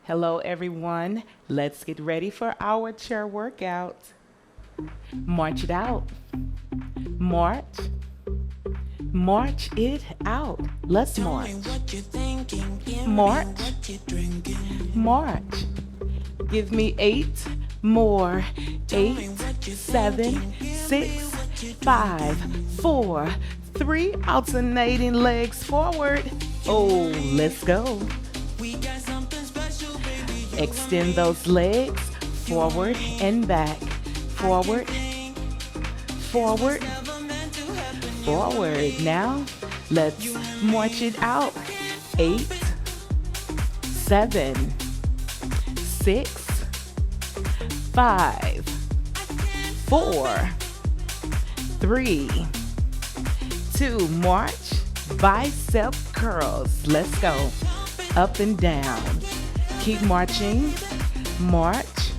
Hello everyone, let's get ready for our chair workout. March it out. March. March it out. Let's march. March. March. Give me 8 more. 8, 7, 6, 5, 4, 3. Alternating legs forward. Oh, let's go. Extend those legs forward and back. Forward, forward, forward. Now, let's march it out. 8, 7, 6, 5, 4, 3, 2. March, bicep curls. Let's go. Up and down. Keep marching. March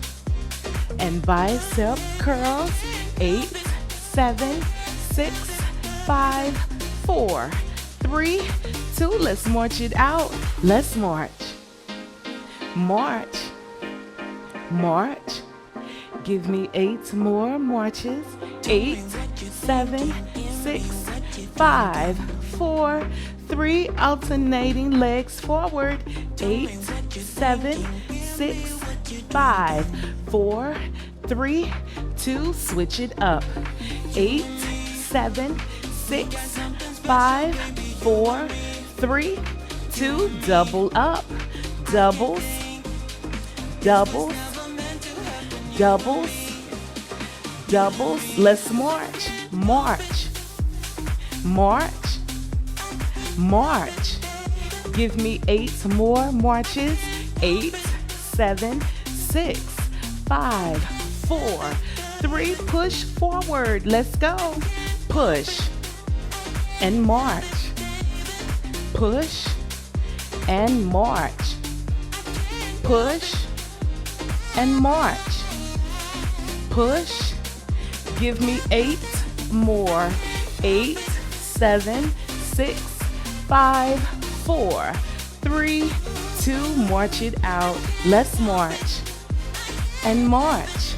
and bicep curls. 8, 7, 6, 5, 4, 3, 2. Let's march it out. Let's march. March. March. Give me 8 more marches. 8, 7, 6, 5, 4, 3. Alternating legs forward. 8, 7, 6, 5, 4, 3, 2. Switch it up. 8, 7, 6, 5, 4, 3, 2. Double up. Doubles. Doubles. Doubles. Doubles. Let's march. March. March. March. Give me 8 more marches. 8, 7, 6, 5, 4, 3. Push forward. Let's go. Push and march. Push and march. Push and march. Push. Give me 8 more. 8, 7, 6, 5, 4, 3, 2. March it out. Let's march and march.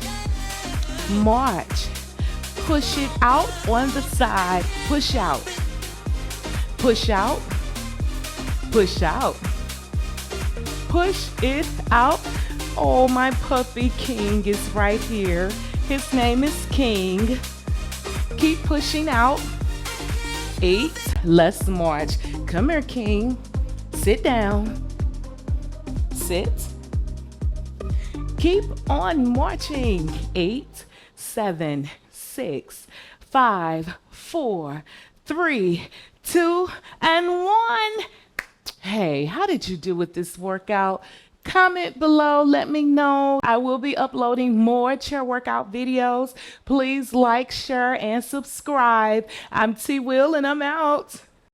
March. Push it out on the side. Push out. Push out. Push out. Push it out. Oh, my puppy King is right here. His name is King. Keep pushing out. 8. Let's march. Come here, King. Sit down. Sit. Keep on marching. 8, 7, 6, 5, 4, 3, 2, and 1. Hey, how did you do with this workout? Comment below, let me know. I will be uploading more chair workout videos. Please like, share, and subscribe. I'm T Will and I'm out.